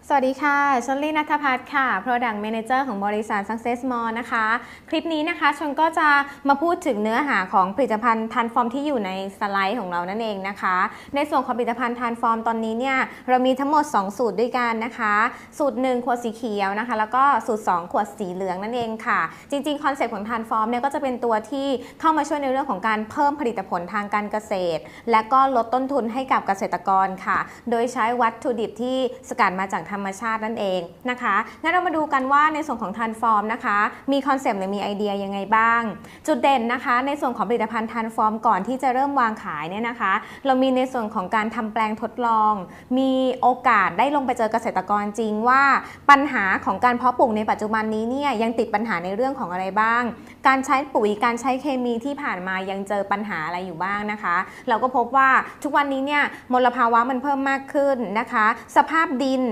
สวัสดีค่ะชลลี่ณัฐพัฒน์ค่ะ Product Manager ของบริษัท Success Mall นะคะ คลิปนี้นะคะชนก็จะมาพูดถึงเนื้อหาของผลิตภัณฑ์ Transform ที่อยู่ในสไลด์ของเรานั่นเองนะคะ ในส่วนของผลิตภัณฑ์ Transform ตอนนี้เนี่ยเรามีทั้งหมด 2 สูตรด้วยกันนะคะ สูตร 1 ขวดสีเขียวนะคะ แล้วก็สูตร 2 ขวดสีเหลืองนั่นเองค่ะ จริงๆคอนเซ็ปต์ของ Transform เนี่ยก็จะเป็นตัวที่เข้ามาช่วยในเรื่องของการเพิ่มผลิตผลทางการเกษตร และก็ลดต้นทุนให้กับเกษตรกรค่ะ โดยใช้วัตถุดิบที่สกัดมาจากธรรมชาตินั่นเองนะคะงั้นเรามาดูกันว่าในส่วนของ Transform นะคะมีคอนเซปต์หรือมีไอเดียยังไงบ้างจุดเด่นนะคะในส่วนของผลิตภัณฑ์ Transform ก่อนที่จะเริ่มวางขายเนี่ยนะคะเรามีในส่วนของการทำแปลงทดลองมีโอกาสได้ลงไปเจอเกษตรกรจริงว่าปัญหาของการเพาะปลูกในปัจจุบันนี้เนี่ยยังติดปัญหาในเรื่องของอะไรบ้างการใช้ปุ๋ยการใช้เคมีที่ผ่านมายังเจอปัญหาอะไรอยู่บ้างนะคะเราก็พบว่าทุกวันนี้เนี่ยมลภาวะมันเพิ่มมากขึ้นนะคะสภาพดิน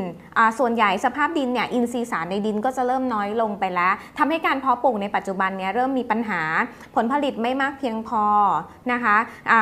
ส่วนใหญ่สภาพดินเนี่ยอินทรีย์สารในดินก็จะเริ่มน้อยลงไปแล้วทำให้การเพาะปลูกในปัจจุบันเนี่ยเริ่มมีปัญหาผลผลิตไม่มากเพียงพอนะคะ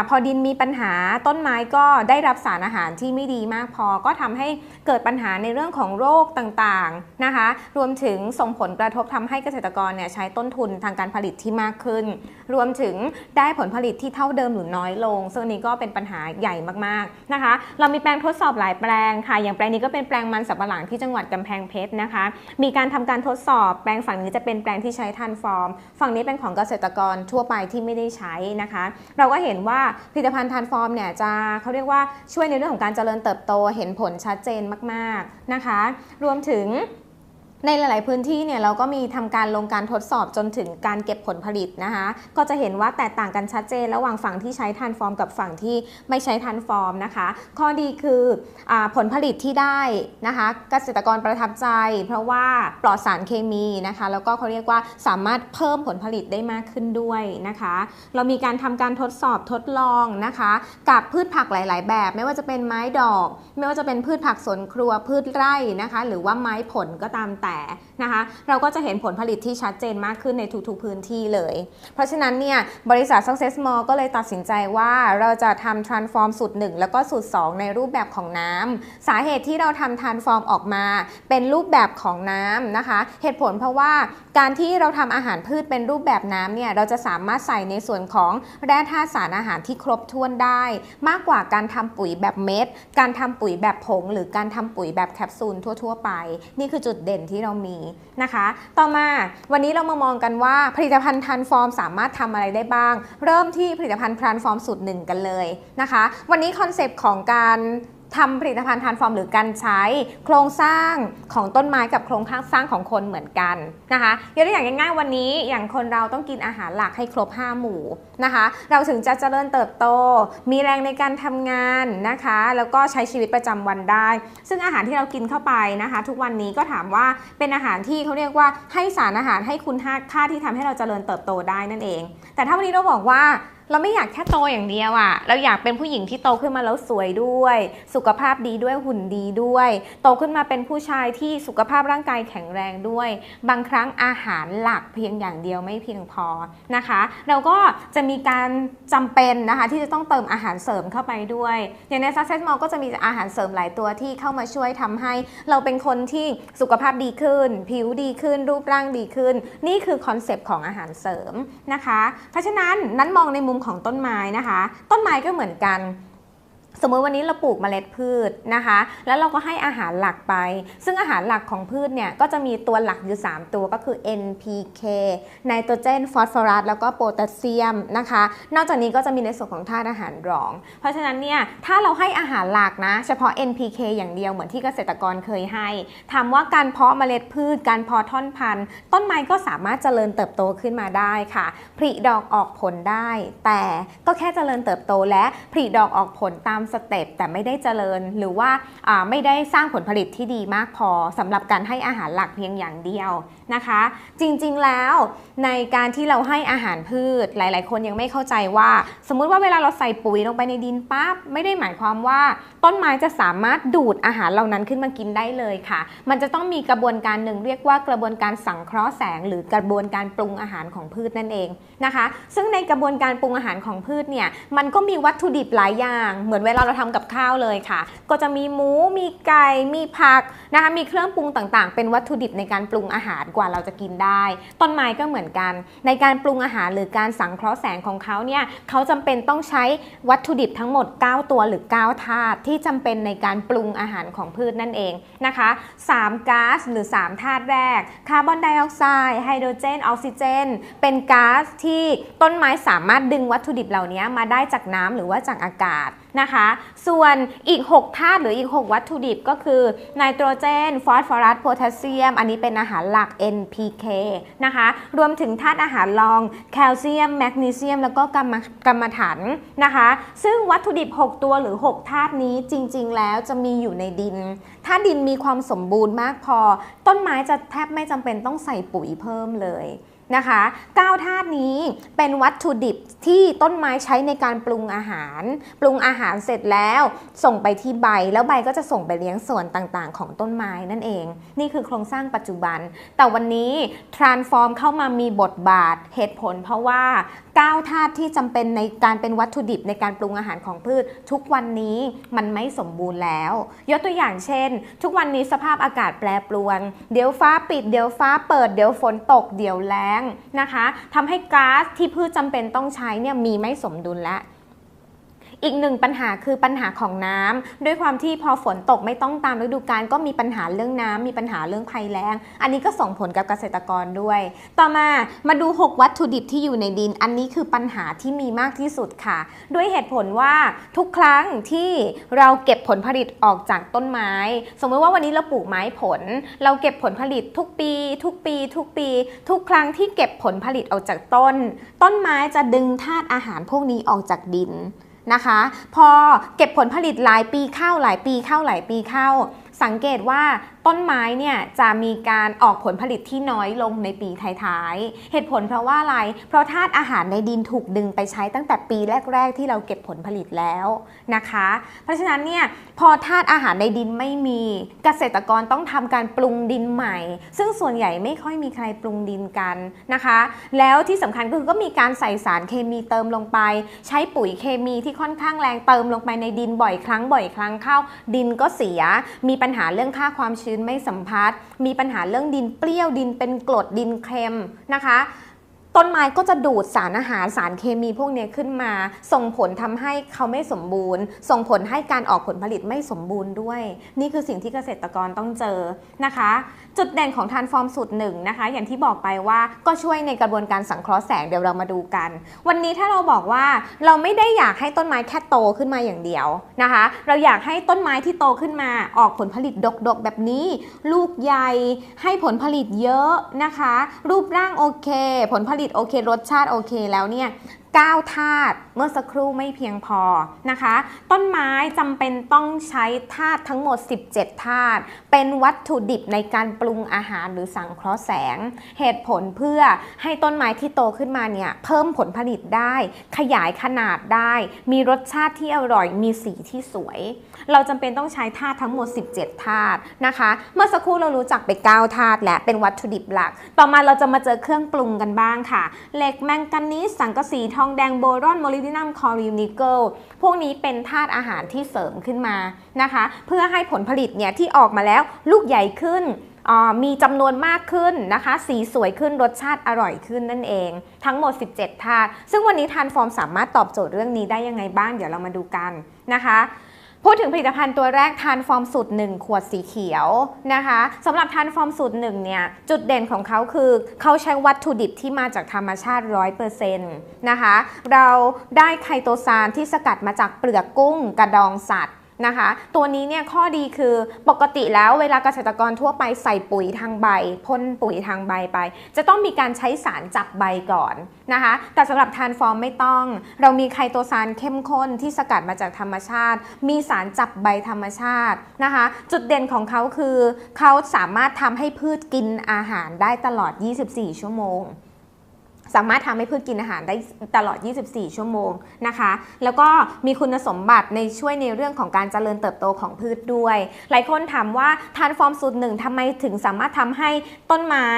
พอดินมีปัญหาต้นไม้ก็ได้รับสารอาหารที่ไม่ดีมากพอก็ทำให้เกิดปัญหาในเรื่องของโรคต่างๆนะคะรวมถึงส่งผลกระทบทำให้เกษตรกรเนี่ยใช้ต้นทุนทางการผลิตที่มากขึ้นรวมถึงได้ผลผลิตที่เท่าเดิมหรือน้อยลงซึ่งนี้ก็เป็นปัญหาใหญ่มากๆนะคะเรามีแปลงทดสอบหลายแปลงค่ะอย่างแปลงนี้ก็เป็นแปลงมันสำปะหลังที่จังหวัดกำแพงเพชรนะคะมีการทำการทดสอบแปลงฝั่งนี้จะเป็นแปลงที่ใช้Transformฝั่งนี้เป็นของเกษตรกรทั่วไปที่ไม่ได้ใช้นะคะเราก็เห็นว่าผลิตภัณฑ์Transformเนี่ยจะเขาเรียกว่าช่วยในเรื่องของการเจริญเติบโตเห็นผลชัดเจนมากๆนะคะรวมถึงในหลายๆพื้นที่เนี่ยเราก็มีทำการลงการทดสอบจนถึงการเก็บผลผลิตนะคะก็จะเห็นว่าแตกต่างกันชัดเจนระหว่างฝั่งที่ใช้Transformกับฝั่งที่ไม่ใช้Transformนะคะข้อดีคือผลผลิตที่ได้นะคะเกษตรกรประทับใจเพราะว่าปลอดสารเคมีนะคะแล้วก็เขาเรียกว่าสามารถเพิ่มผลผลิตได้มากขึ้นด้วยนะคะเรามีการทำการทดสอบทดลองนะคะกับพืชผักหลายๆแบบไม่ว่าจะเป็นไม้ดอกไม่ว่าจะเป็นพืชผักสวนครัวพืชไร่นะคะหรือว่าไม้ผลก็ตามแต่นะคะเราก็จะเห็นผลผลิตที่ชัดเจนมากขึ้นในทุกๆพื้นที่เลยเพราะฉะนั้นเนี่ยบริษัท Success Mall ก็เลยตัดสินใจว่าเราจะทำ Transform สูตร 1 แล้วก็สูตร 2 ในรูปแบบของน้ำสาเหตุที่เราทำ Transform ออกมาเป็นรูปแบบของน้ำนะคะเหตุผลเพราะว่าการที่เราทำอาหารพืชเป็นรูปแบบน้ำเนี่ยเราจะสามารถใส่ในส่วนของแร่ธาตุสารอาหารที่ครบถ้วนได้มากกว่าการทำปุ๋ยแบบเม็ดการทำปุ๋ยแบบผงหรือการทำปุ๋ยแบบแคปซูลทั่วๆไปนี่คือจุดเด่นที่เรามีนะคะต่อมาวันนี้เรามามองกันว่าผลิตภัณฑ์Transformสามารถทำอะไรได้บ้างเริ่มที่ผลิตภัณฑ์Transformสูตร 1 กันเลยนะคะวันนี้คอนเซปต์ของการทำผลิตภัณฑ์Transformหรือการใช้โครงสร้างของต้นไม้กับโครงสร้างของคนเหมือนกันนะคะยกตัวอย่างง่ายๆวันนี้อย่างคนเราต้องกินอาหารหลักให้ครบ5หมู่นะคะเราถึงจะเจริญเติบโตมีแรงในการทำงานนะคะแล้วก็ใช้ชีวิตประจำวันได้ซึ่งอาหารที่เรากินเข้าไปนะคะทุกวันนี้ก็ถามว่าเป็นอาหารที่เขาเรียกว่าให้สารอาหารให้คุณค่าที่ทำให้เราเจริญเติบโตได้นั่นเองแต่ถ้าวันนี้เราบอกว่าเราไม่อยากแค่โตอย่างเดียวเราอยากเป็นผู้หญิงที่โตขึ้นมาแล้วสวยด้วยสุขภาพดีด้วยหุ่นดีด้วยโตขึ้นมาเป็นผู้ชายที่สุขภาพร่างกายแข็งแรงด้วยบางครั้งอาหารหลักเพียงอย่างเดียวไม่เพียงพอนะคะเราก็จะมีการจำเป็นนะคะที่จะต้องเติมอาหารเสริมเข้าไปด้วยอย่างใน Success Mall ก็จะมีอาหารเสริมหลายตัวที่เข้ามาช่วยทำให้เราเป็นคนที่สุขภาพดีขึ้นผิวดีขึ้นรูปร่างดีขึ้นนี่คือคอนเซปต์ของอาหารเสริมนะคะเพราะฉะนั้นมองในมุมของต้นไม้นะคะต้นไม้ก็เหมือนกันสมมติวันนี้เราปลูกเมล็ดพืชนะคะแล้วเราก็ให้อาหารหลักไปซึ่งอาหารหลักของพืชเนี่ยก็จะมีตัวหลักอยู่3ตัวก็คือ NPK ไนโตรเจนฟอสฟอรัสแล้วก็โพแทสเซียมนะคะนอกจากนี้ก็จะมีในส่วนของธาตุอาหารรองเพราะฉะนั้นเนี่ยถ้าเราให้อาหารหลักนะเฉพาะ NPK อย่างเดียวเหมือนที่เกษตรกรเคยให้ถามว่าการเพาะเมล็ดพืชการเพาะท่อนพันธุ์ต้นไม้ก็สามารถเจริญเติบโตขึ้นมาได้ค่ะผลิดอกออกผลได้แต่ก็แค่เจริญเติบโตและผลิดอกออกผลตามสเต็ปแต่ไม่ได้เจริญหรือว่าไม่ได้สร้างผลผลิตที่ดีมากพอสำหรับการให้อาหารหลักเพียงอย่างเดียวนะคะจริงๆแล้วในการที่เราให้อาหารพืชหลายๆคนยังไม่เข้าใจว่าสมมุติว่าเวลาเราใส่ปุ๋ยลงไปในดินปั๊บไม่ได้หมายความว่าต้นไม้จะสามารถดูดอาหารเหล่านั้นขึ้นมากินได้เลยค่ะมันจะต้องมีกระบวนการหนึ่งเรียกว่ากระบวนการสังเคราะห์แสงหรือกระบวนการปรุงอาหารของพืชนั่นเองนะคะซึ่งในกระบวนการปรุงอาหารของพืชเนี่ยมันก็มีวัตถุดิบหลายอย่างเหมือนเว เวลาเราทำกับข้าวเลยค่ะก็จะมีหมูมีไก่มีผักนะคะมีเครื่องปรุงต่างๆเป็นวัตถุดิบในการปรุงอาหารกว่าเราจะกินได้ต้นไม้ก็เหมือนกันในการปรุงอาหารหรือการสังเคราะห์แสงของเขาเนี่ยเขาจำเป็นต้องใช้วัตถุดิบทั้งหมด9ตัวหรือ9ธาตุที่จำเป็นในการปรุงอาหารของพืชนั่นเองนะคะ3ก๊าซหรือ3ธาตุแรกคาร์บอนไดออกไซด์ไฮโดรเจนออกซิเจนเป็นก๊าซที่ต้นไม้สามารถดึงวัตถุดิบเหล่านี้มาได้จากน้ำหรือว่าจากอากาศนะคะส่วนอีก6ธาตุหรืออีก6วัตถุดิบก็คือไนโตรเจนฟอสฟอรัสโพแทสเซียมอันนี้เป็นอาหารหลัก NPK นะคะรวมถึงธาตุอาหารรองแคลเซียมแมกนีเซียมแล้วก็กัมมันถันนะคะซึ่งวัตถุดิบ6ตัวหรือ6ธาตุนี้จริงๆแล้วจะมีอยู่ในดินถ้าดินมีความสมบูรณ์มากพอต้นไม้จะแทบไม่จำเป็นต้องใส่ปุ๋ยเพิ่มเลยนะคะ9ธาตุนี้เป็นวัตถุดิบที่ต้นไม้ใช้ในการปรุงอาหารเสร็จแล้วส่งไปที่ใบแล้วใบก็จะส่งไปเลี้ยงส่วนต่างๆของต้นไม้นั่นเองนี่คือโครงสร้างปัจจุบันแต่วันนี้ transform เข้ามามีบทบาทเหตุผลเพราะว่า9ธาตุที่จำเป็นในการเป็นวัตถุดิบในการปรุงอาหารของพืชทุกวันนี้มันไม่สมบูรณ์แล้วยกตัวอย่างเช่นทุกวันนี้สภาพอากาศแปรปรวนเดี๋ยวฟ้าปิดเดี๋ยวฟ้าเปิดเดี๋ยวฝนตกเดี๋ยวแล้งนะคะทำให้ก๊าซที่พืชจำเป็นต้องใช้เนี่ยมีไม่สมดุลและอีกหนึ่งปัญหาคือปัญหาของน้ำด้วยความที่พอฝนตกไม่ต้องตามฤดูกาลก็มีปัญหาเรื่องน้ำมีปัญหาเรื่องภัยแล้งอันนี้ก็ส่งผลกับเกษตรกรด้วยต่อมาดู6วัตถุดิบที่อยู่ในดินอันนี้คือปัญหาที่มีมากที่สุดค่ะด้วยเหตุผลว่าทุกครั้งที่เราเก็บผลผลิตออกจากต้นไม้สมมติว่าวันนี้เราปลูกไม้ผลเราเก็บผลผลิตทุกครั้งที่เก็บผลผลิตออกจากต้นไม้จะดึงธาตุอาหารพวกนี้ออกจากดินนะคะพอเก็บผลผลิตหลายปีเข้าสังเกตว่าต้นไม้เนี่ยจะมีการออกผลผลิตที่น้อยลงในปีท้ายๆเหตุผลเพราะว่าอะไรเพราะธาตุอาหารในดินถูกดึงไปใช้ตั้งแต่ปีแรกๆที่เราเก็บผลผลิตแล้วนะคะเพราะฉะนั้นเนี่ยพอธาตุอาหารในดินไม่มีเกษตรกรต้องทำการปรุงดินใหม่ซึ่งส่วนใหญ่ไม่ค่อยมีใครปรุงดินกันนะคะแล้วที่สำคัญคือก็มีการใส่สารเคมีเติมลงไปใช้ปุ๋ยเคมีที่ค่อนข้างแรงเติมลงไปในดินบ่อยครั้งเข้าดินก็เสียมีปัญหาเรื่องค่าความชื้นไม่สัมพัทธ์มีปัญหาเรื่องดินเปรี้ยวดินเป็นกรดดินเค็มนะคะต้นไม้ก็จะดูดสารอาหารสารเคมีพวกนี้ขึ้นมาส่งผลทำให้เขาไม่สมบูรณ์ส่งผลให้การออกผลผลิตไม่สมบูรณ์ด้วยนี่คือสิ่งที่เกษตรกรต้องเจอนะคะจุดเด่นของทรานส์ฟอร์มสูตร1นะคะอย่างที่บอกไปว่าก็ช่วยในกระบวนการสังเคราะห์แสงเดี๋ยวเรามาดูกันวันนี้ถ้าเราบอกว่าเราไม่ได้อยากให้ต้นไม้แค่โตขึ้นมาอย่างเดียวนะคะเราอยากให้ต้นไม้ที่โตขึ้นมาออกผลผลิตดกๆแบบนี้ลูกใหญ่ให้ผลผลิตเยอะนะคะรูปร่างโอเคผลผลิตโอเครสชาติโอเคแล้วเนี่ย9ธาตุเมื่อสักครู่ไม่เพียงพอนะคะต้นไม้จำเป็นต้องใช้ธาตุทั้งหมด17ธาตุเป็นวัตถุดิบในการปรุงอาหารหรือสังเคราะห์แสงเหตุผลเพื่อให้ต้นไม้ที่โตขึ้นมาเนี่ยเพิ่มผลผลิตได้ขยายขนาดได้มีรสชาติที่อร่อยมีสีที่สวยเราจำเป็นต้องใช้ธาตุทั้งหมด17ธาตุนะคะเมื่อสักครู่เรารู้จักไป9ธาตุและเป็นวัตถุดิบหลักต่อมาเราจะมาเจอเครื่องปรุงกันบ้างค่ะเหล็กแมงกานีสสังกะสีทองแดงโบรอนโมลิบดินัมคลอรีนนิกเกิลพวกนี้เป็นธาตุอาหารที่เสริมขึ้นมานะคะเพื่อให้ผลผลิตเนี่ยที่ออกมาแล้วลูกใหญ่ขึ้นมีจำนวนมากขึ้นนะคะสีสวยขึ้นรสชาติอร่อยขึ้นนั่นเองทั้งหมด17ธาตุซึ่งวันนี้ทรานส์ฟอร์มสามารถตอบโจทย์เรื่องนี้ได้ยังไงบ้างเดี๋ยวเรามาดูกันนะคะพูดถึงผลิตภัณฑ์ตัวแรกทรานส์ฟอร์มสูตร1ขวดสีเขียวนะคะสำหรับทรานส์ฟอร์มสูตร1เนี่ยจุดเด่นของเขาคือเขาใช้วัตถุดิบที่มาจากธรรมชาติ 100% นะคะเราได้ไคโตซานที่สกัดมาจากเปลือกกุ้งกระดองสัตว์นะคะตัวนี้เนี่ยข้อดีคือปกติแล้วเวลาเกษตรกรทั่วไปใส่ปุ๋ยทางใบพ่นปุ๋ยทางใบไปจะต้องมีการใช้สารจับใบก่อนนะคะแต่สำหรับทรานส์ฟอร์มไม่ต้องเรามีไคโตซานเข้มข้นที่สกัดมาจากธรรมชาติมีสารจับใบธรรมชาตินะคะจุดเด่นของเขาคือเขาสามารถทำให้พืชกินอาหารได้ตลอด24ชั่วโมง สามารถทำให้พืชกินอาหารได้ตลอด 24 ชั่วโมงนะคะแล้วก็มีคุณสมบัติในช่วยในเรื่องของการเจริญเติบโตของพืชด้วยหลายคนถามว่าทานฟอร์มสูตรหนึ่งทำไมถึงสามารถทำให้ต้นไม้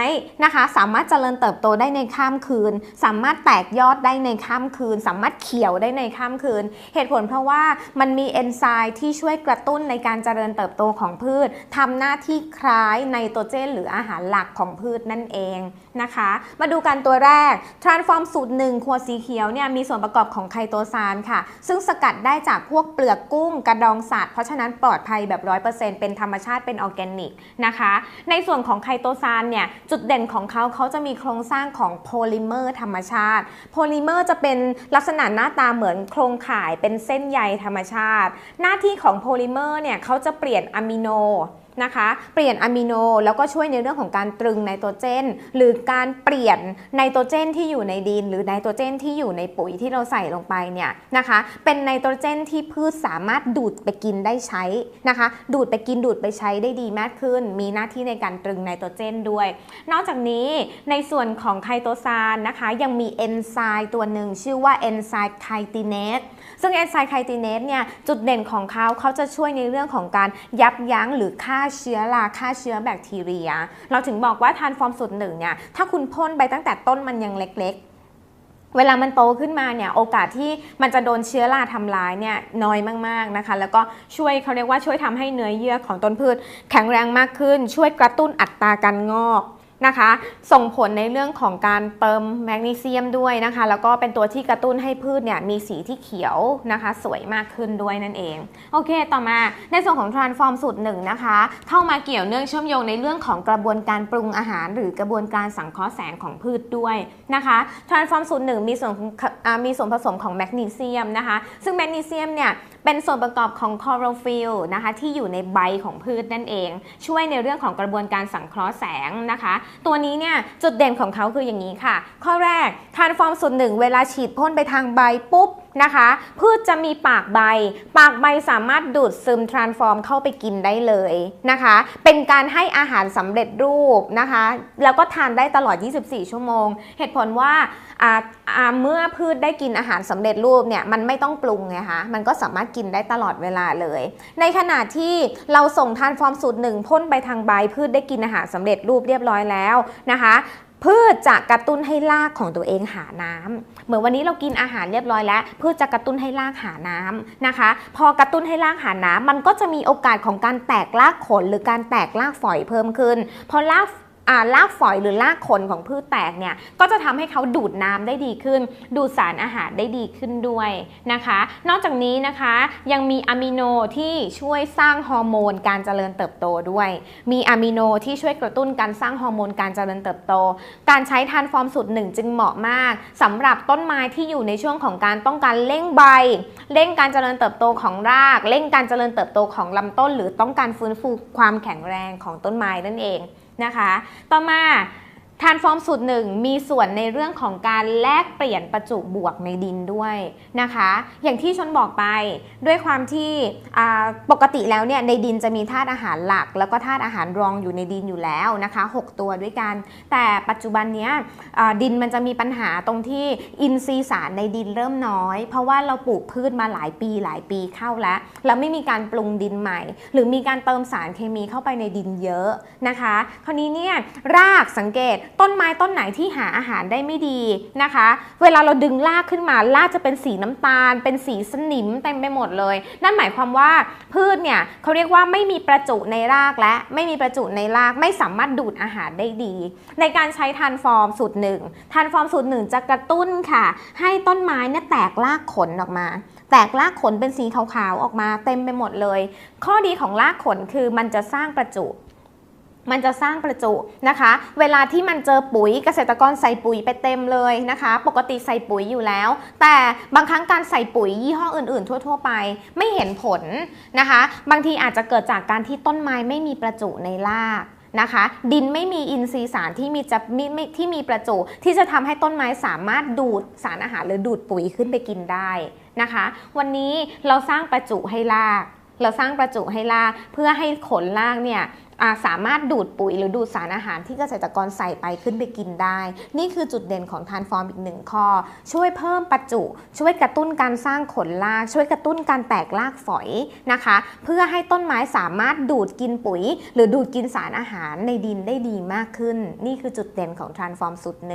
นะคะสามารถเจริญเติบโตได้ในข้ามคืนสามารถแตกยอดได้ในข้ามคืนสามารถเขียวได้ในข้ามคืนเหตุผลเพราะว่ามันมีเอนไซม์ที่ช่วยกระตุ้นในการเจริญเติบโตของพืชทำหน้าที่คล้ายไนโตรเจนหรืออาหารหลักของพืชนั่นเองนะคะมาดูกันตัวแรก Transform สูตร1ขวดสีเขียวเนี่ยมีส่วนประกอบของไคโตซานค่ะซึ่งสกัดได้จากพวกเปลือกกุ้งกระดองสัตว์เพราะฉะนั้นปลอดภัยแบบ 100% เป็นธรรมชาติเป็นออร์แกนิกนะคะในส่วนของไคโตซานเนี่ยจุดเด่นของเขาจะมีโครงสร้างของโพลิเมอร์ธรรมชาติโพลิเมอร์จะเป็นลักษณะหน้าตาเหมือนโครงข่ายเป็นเส้นใยธรรมชาติหน้าที่ของโพลิเมอร์เนี่ยเขาจะเปลี่ยนอะมิโนนะคะเปลี่ยนอะมิโนแล้วก็ช่วยในเรื่องของการตรึงไนโตรเจนหรือการเปลี่ยนไนโตรเจนที่อยู่ในดินหรือไนโตรเจนที่อยู่ในปุ๋ยที่เราใส่ลงไปเนี่ยนะคะเป็นไนโตรเจนที่พืชสามารถดูดไปกินได้ใช้นะคะดูดไปกินดูดไปใช้ได้ดีมากขึ้นมีหน้าที่ในการตรึงไนโตรเจนด้วยนอกจากนี้ในส่วนของไคโตซานนะคะยังมีเอนไซม์ตัวหนึ่งชื่อว่าเอนไซม์ไคติเนสซึ่งเอนไซม์ไคติเนสเนี่ยจุดเด่นของเขาจะช่วยในเรื่องของการยับยั้งหรือฆ่าเชื้อราฆ่าเชื้อแบคทีเรียเราถึงบอกว่าทานฟอร์มสูตรหนึ่งเนี่ยถ้าคุณพ่นไปตั้งแต่ต้นมันยังเล็กๆเวลามันโตขึ้นมาเนี่ยโอกาสที่มันจะโดนเชื้อราทำร้ายเนี่ยน้อยมากๆนะคะแล้วก็ช่วยเขาเรียกว่าช่วยทำให้เนื้อเยื่อของต้นพืชแข็งแรงมากขึ้นช่วยกระตุ้นอัตราการงอกนะคะส่งผลในเรื่องของการเติมแมกนีเซียมด้วยนะคะแล้วก็เป็นตัวที่กระตุ้นให้พืชเนี่ยมีสีที่เขียวนะคะสวยมากขึ้นด้วยนั่นเองโอเคต่อมาในส่วนของ Transform สูตร1นะคะเข้ามาเกี่ยวเนื่องเชื่อมโยงในเรื่องของกระบวนการปรุงอาหารหรือกระบวนการสังเคราะห์แสงของพืชด้วยนะคะ Transform สูตร1มีส่วนผสมของแมกนีเซียมนะคะซึ่งแมกนีเซียมเนี่ยเป็นส่วนประกอบของคลอโรฟิลล์นะคะที่อยู่ในใบของพืชนั่นเองช่วยในเรื่องของกระบวนการสังเคราะห์แสงนะคะตัวนี้เนี่ยจุดเด่นของเขาคืออย่างนี้ค่ะข้อแรกทานฟอร์มสูตร1เวลาฉีดพ่นไปทางใบปุ๊บนะคะพืชจะมีปากใบสามารถดูดซึมทรานส์ฟอร์มเข้าไปกินได้เลยนะคะเป็นการให้อาหารสำเร็จรูปนะคะแล้วก็ทานได้ตลอด 24 ชั่วโมงเหตุผลว่าเมื่อพืชได้กินอาหารสำเร็จรูปเนี่ยมันไม่ต้องปรุงไงคะมันก็สามารถกินได้ตลอดเวลาเลยในขณะที่เราส่งทานฟอร์มสูตร1พ่นไปทางใบพืชได้กินอาหารสำเร็จรูปเรียบร้อยแล้วนะคะพืชจะกระตุ้นให้รากของตัวเองหาน้ำเหมือนวันนี้เรากินอาหารเรียบร้อยแล้วพืชจะกระตุ้นให้รากหาน้ำนะคะพอกระตุ้นให้รากหาน้ำมันก็จะมีโอกาสของการแตกรากขนหรือการแตกรากฝอยเพิ่มขึ้นพอรากฝอยหรือรากขนของพืชแตกเนี่ยก็จะทำให้เขาดูดน้ำได้ดีขึ้นดูดสารอาหารได้ดีขึ้นด้วยนะคะนอกจากนี้นะคะยังมีอะมิโนที่ช่วยสร้างฮอร์โมนการเจริญเติบโตด้วยมีอะมิโนที่ช่วยกระตุ้นการสร้างฮอร์โมนการเจริญเติบโตการใช้ทานฟอร์มสูตร1จึงเหมาะมากสำหรับต้นไม้ที่อยู่ในช่วงของการต้องการเร่งใบเร่งการเจริญเติบโตของรากเร่งการเจริญเติบโตของลำต้นหรือต้องการฟื้นฟูความแข็งแรงของต้นไม้นั่นเองนะคะต่อมาทานฟอร์มสูตร1มีส่วนในเรื่องของการแลกเปลี่ยนประจุบวกในดินด้วยนะคะอย่างที่ชนบอกไปด้วยความที่ปกติแล้วเนี่ยในดินจะมีธาตุอาหารหลักแล้วก็ธาตุอาหารรองอยู่ในดินอยู่แล้วนะคะ6ตัวด้วยกันแต่ปัจจุบันนี้ดินมันจะมีปัญหาตรงที่อินทรีย์สารในดินเริ่มน้อยเพราะว่าเราปลูกพืชมาหลายปีเข้าแล้วไม่มีการปรุงดินใหม่หรือมีการเติมสารเคมีเข้าไปในดินเยอะนะคะคราวนี้เนี่ยรากสังเกตต้นไม้ต้นไหนที่หาอาหารได้ไม่ดีนะคะเวลาเราดึงรากขึ้นมารากจะเป็นสีน้ำตาลเป็นสีสนิมเต็มไปหมดเลยนั่นหมายความว่าพืชเนี่ยเขาเรียกว่าไม่มีประจุในรากและไม่มีประจุในรากไม่สามารถดูดอาหารได้ดีในการใช้ทานฟอร์มสูตร1ทานฟอร์มสูตร1จะกระตุ้นค่ะให้ต้นไม้เนี่ยแตกรากขนออกมาแตกรากขนเป็นสีขาวๆออกมาเต็มไปหมดเลยข้อดีของรากขนคือมันจะสร้างประจุนะคะเวลาที่มันเจอปุ๋ยเกษตรกรใส่ปุ๋ยไปเต็มเลยนะคะปกติใส่ปุ๋ยอยู่แล้วแต่บางครั้งการใส่ปุ๋ยยี่ห้ออื่นๆทั่วๆไปไม่เห็นผลนะคะบางทีอาจจะเกิดจากการที่ต้นไม้ไม่มีประจุในรากนะคะดินไม่มีอินทรีย์สารที่มีประจุที่จะทำให้ต้นไม้สามารถดูดสารอาหารหรือดูดปุ๋ยขึ้นไปกินได้นะคะวันนี้เราสร้างประจุให้รากเพื่อให้ขนรากเนี่ย สามารถดูดปุ๋ยหรือดูดสารอาหารที่เกษตรกรใส่ไปขึ้นไปกินได้นี่คือจุดเด่นของทรานส์ฟอร์มอีก1ข้อช่วยเพิ่มประจุช่วยกระตุ้นการสร้างขนรากช่วยกระตุ้นการแตกรากฝอยนะคะเพื่อให้ต้นไม้สามารถดูดกินปุ๋ยหรือดูดกินสารอาหารในดินได้ดีมากขึ้นนี่คือจุดเด่นของทรานส์ฟอร์มสูตร 1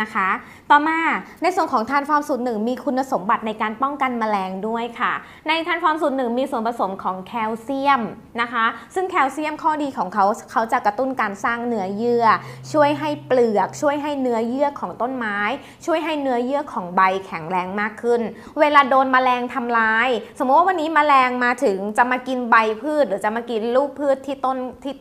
นะคะต่อมาในส่วนของทรานส์ฟอร์มสูตร 1มีคุณสมบัติในการป้องกันแมลงด้วยค่ะในทรานส์ฟอร์มสูตร 1มีส่วนผสมของแคลเซียมนะคะซึ่งแคลเซียมข้อดีของเขาจะกระตุ้นการสร้างเนื้อเยื่อช่วยให้เปลือกช่วยให้เนื้อเยื่อของต้นไม้ช่วยให้เนื้อเยื่อของใบแข็งแรงมากขึ้นเวลาโดนแมลงทำลายสมมติว่าวันนี้แมลงมาถึงจะมากินใบพืชหรือจะมากินลูกพืชที่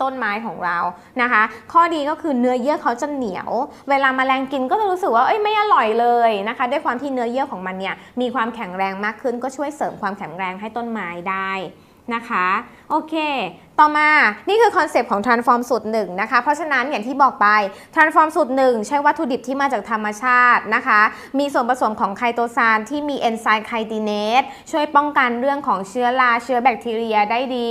ต้นไม้ของเรานะคะข้อดีก็คือเนื้อเยื่อเขาจะเหนียวเวลาแมลงกินก็รู้สึกว่าไม่อร่อยเลยนะคะด้วยความที่เนื้อเยื่อของมันเนี่ยมีความแข็งแรงมากขึ้นก็ช่วยเสริมความแข็งแรงให้ต้นไม้ได้นะคะโอเคต่อมานี่คือคอนเซปต์ของ Transform สูตร 1นะคะเพราะฉะนั้นอย่างที่บอกไป Transform สูตร 1ใช้วัตถุดิบที่มาจากธรรมชาตินะคะมีส่วนผสมของไคโตซานที่มีเอนไซม์ไคติเนสช่วยป้องกันเรื่องของเชื้อราเชื้อแบคทีเรียได้ดี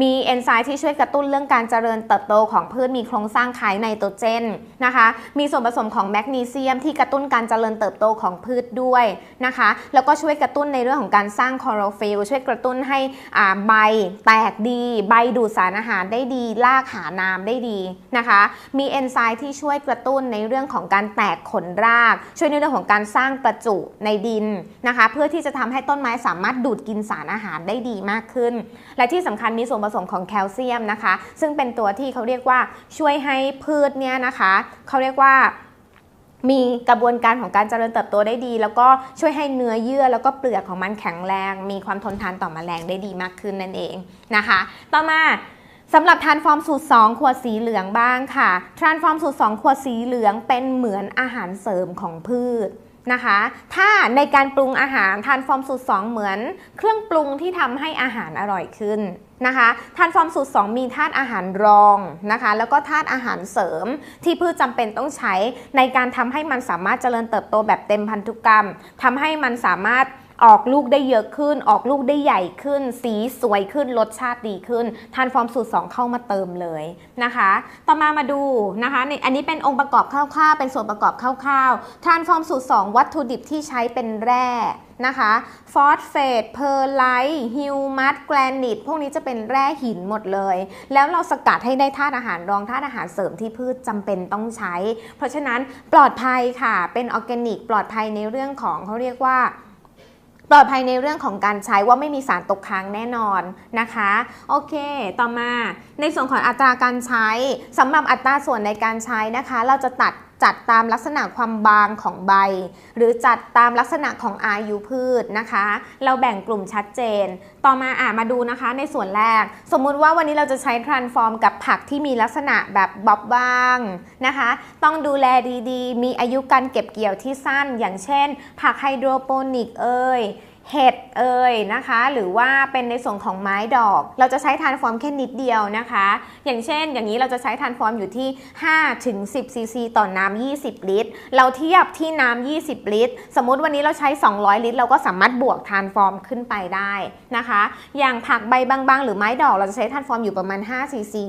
มีเอนไซม์ที่ช่วยกระตุ้นเรื่องการเจริญเติบโตของพืชมีโครงสร้างคล้ายไนโตรเจนนะคะมีส่วนผสมของแมกนีเซียมที่กระตุ้นการเจริญเติบโตของพืชด้วยนะคะแล้วก็ช่วยกระตุ้นในเรื่องของการสร้างคลอโรฟิลล์ช่วยกระตุ้นให้ใบแตกดีใบดูดสารอาหารได้ดีรากหาน้ำได้ดีนะคะมีเอนไซม์ที่ช่วยกระตุ้นในเรื่องของการแตกขนรากช่วยในเรื่องของการสร้างประจุในดินนะคะเพื่อที่จะทำให้ต้นไม้สามารถดูดกินสารอาหารได้ดีมากขึ้นและที่สำคัญมีส่วนผสมของแคลเซียมนะคะซึ่งเป็นตัวที่เขาเรียกว่าช่วยให้พืชเนี่ยนะคะเขาเรียกว่ามีกระบวนการของการเจริญเติบโตได้ดีแล้วก็ช่วยให้เนื้อเยื่อแล้วก็เปลือกของมันแข็งแรงมีความทนทานต่อแมลงได้ดีมากขึ้นนั่นเองนะคะต่อมาสำหรับทรานส์ฟอร์มสูตร 2ขวดสีเหลืองบ้างค่ะทรานส์ฟอร์มสูตร 2ขวดสีเหลืองเป็นเหมือนอาหารเสริมของพืชนะคะถ้าในการปรุงอาหารทรานส์ฟอร์มสูตร 2เหมือนเครื่องปรุงที่ทำให้อาหารอร่อยขึ้นนะคะทรานส์ฟอร์มสูตร 2มีธาตุอาหารรองนะคะแล้วก็ธาตุอาหารเสริมที่พืชจำเป็นต้องใช้ในการทำให้มันสามารถเจริญเติบโตแบบเต็มพันธุกรรมทำให้มันสามารถออกลูกได้เยอะขึ้นออกลูกได้ใหญ่ขึ้นสีสวยขึ้นรสชาติดีขึ้นทรานส์ฟอร์มสูตร 2เข้ามาเติมเลยนะคะต่อมาดูนะคะอันนี้เป็นองค์ประกอบคร่าวๆเป็นส่วนประกอบคร่าวๆทรานส์ฟอร์มสูตร 2วัตถุดิบที่ใช้เป็นแร่นะคะฟอสเฟตเพอร์ไลท์ฮิวมัสแกรนิตพวกนี้จะเป็นแร่หินหมดเลยแล้วเราสกัดให้ได้ธาตุอาหารรองธาตุอาหารเสริมที่พืชจำเป็นต้องใช้เพราะฉะนั้นปลอดภัยค่ะเป็นออร์แกนิกปลอดภัยในเรื่องของเขาเรียกว่าปลอดภัยในเรื่องของการใช้ว่าไม่มีสารตกค้างแน่นอนนะคะโอเคต่อมาในส่วนของอัตราการใช้สำหรับอัตราส่วนในการใช้นะคะเราจะจัดตามลักษณะความบางของใบหรือจัดตามลักษณะของอายุพืชนะคะเราแบ่งกลุ่มชัดเจนต่อมามาดูนะคะในส่วนแรกสมมุติว่าวันนี้เราจะใช้ทรานส์ฟอร์มกับผักที่มีลักษณะแบบบอบบางนะคะต้องดูแลดีๆมีอายุการเก็บเกี่ยวที่สั้นอย่างเช่นผักไฮโดรโปนิกเห็ดนะคะหรือว่าเป็นในส่วนของไม้ดอกเราจะใช้ทรานส์ฟอร์มแค่นิดเดียวนะคะอย่างเช่นอย่างนี้เราจะใช้ทรานส์ฟอร์มอยู่ที่5 ถึง 10 ซีซีต่อน้ำ20 ลิตรเราเทียบที่น้ำ20 ลิตรสมมุติวันนี้เราใช้200 ลิตรเราก็สามารถบวกทรานส์ฟอร์มขึ้นไปได้นะคะอย่างผักใบบางๆหรือไม้ดอกเราจะใช้ทรานส์ฟอร์มอยู่ประมาณ5 ซีซี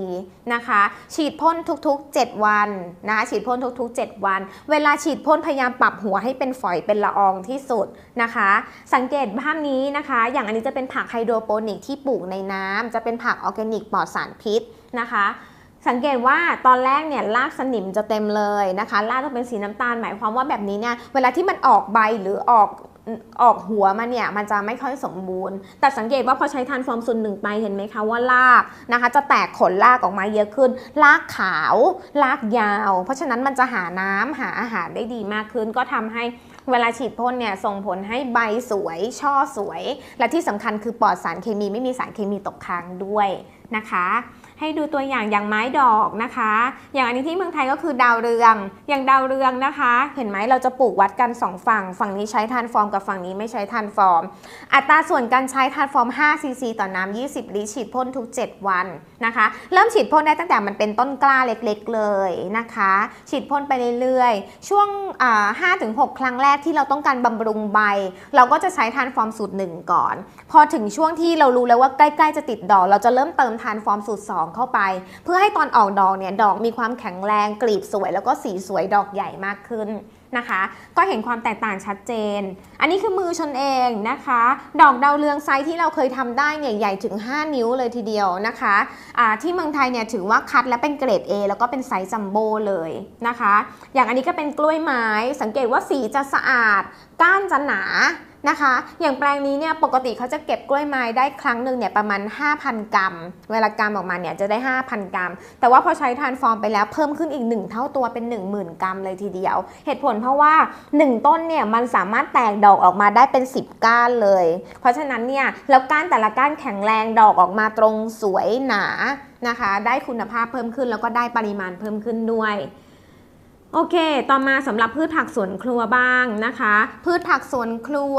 นะคะฉีดพ่นทุกๆ7 วันนะคะฉีดพ่นทุกๆ7 วันเวลาฉีดพ่นพยายามปรับหัวให้เป็นฝอยเป็นละอองที่สุดนะคะสังเกตภาพนี้นะคะอย่างอันนี้จะเป็นผักไฮโดรโปนิกที่ปลูกในน้ำจะเป็นผักออร์แกนิกปลอดสารพิษนะคะสังเกตว่าตอนแรกเนี่ยรากสนิมจะเต็มเลยนะคะรากจะเป็นสีน้ำตาลหมายความว่าแบบนี้เนี่ยเวลาที่มันออกใบหรือออกหัวมาเนี่ยมันจะไม่ค่อยสมบูรณ์แต่สังเกตว่าพอใช้ทรานส์ฟอร์มสูตร 1ไปเห็นไหมคะว่ารากนะคะจะแตกขนรากออกมาเยอะขึ้นรากขาวรากยาวเพราะฉะนั้นมันจะหาน้ำหาอาหารได้ดีมากขึ้นก็ทำให้เวลาฉีดพ่นเนี่ยส่งผลให้ใบสวยช่อสวยและที่สำคัญคือปลอดสารเคมีไม่มีสารเคมีตกค้างด้วยนะคะให้ดูตัวอย่างไม้ดอกนะคะอย่างอันนี้ที่เมืองไทยก็คือดาวเรืองอย่างดาวเรืองนะคะเห็นไหมเราจะปลูกวัดกัน2ฝั่งนี้ใช้ทรานส์ฟอร์มกับฝั่งนี้ไม่ใช้ทรานส์ฟอร์มอัตราส่วนการใช้ทรานส์ฟอร์ม5 ซีซีต่อน้ำ20 ลิตรฉีดพ่นทุก7 วันนะคะเริ่มฉีดพ่นได้ตั้งแต่มันเป็นต้นกล้าเล็กๆเลยนะคะฉีดพ่นไปเรื่อยๆช่วง5-6 ครั้งแรกที่เราต้องการบำรุงใบเราก็จะใช้ทรานส์ฟอร์มสูตร 1ก่อนพอถึงช่วงที่เรารู้แล้วว่าใกล้ๆจะติดดอกเราจะเริ่มเติมทรานส์ฟอร์มสูตร 2 2เข้าไปเพื่อให้ตอนออกดอกเนี่ยดอกมีความแข็งแรงกลีบสวยแล้วก็สีสวยดอกใหญ่มากขึ้นนะคะก็เห็นความแตกต่างชัดเจนอันนี้คือมือชนเองนะคะดอกดาวเรืองไซส์ที่เราเคยทำได้เนี่ยใหญ่ถึง5นิ้วเลยทีเดียวนะคะที่เมืองไทยเนี่ยถือว่าคัดและเป็นเกรด A แล้วก็เป็นไซส์จัมโบ้เลยนะคะอย่างอันนี้ก็เป็นกล้วยไม้สังเกตว่าสีจะสะอาดก้านจะหนานะคะอย่างแปลงนี้เนี่ยปกติเขาจะเก็บกล้วยไม้ได้ครั้งหนึ่งเนี่ยประมาณ 5,000 กรัมเวลากรัมออกมาเนี่ยจะได้ 5,000 กรัมแต่ว่าพอใช้ทานฟอร์มไปแล้วเพิ่มขึ้นอีก1เท่าตัวเป็น 10,000 กรัมเลยทีเดียวเหตุผลเพราะว่า1ต้นเนี่ยมันสามารถแตกดอกออกมาได้เป็น10ก้านเลยเพราะฉะนั้นเนี่ยแล้วก้านแต่ละก้านแข็งแรงดอกออกมาตรงสวยหนานะคะได้คุณภาพเพิ่มขึ้นแล้วก็ได้ปริมาณเพิ่มขึ้นด้วยโอเคต่อมาสำหรับพืชผักสวนครัวบ้างนะคะพืชผักสวนครัว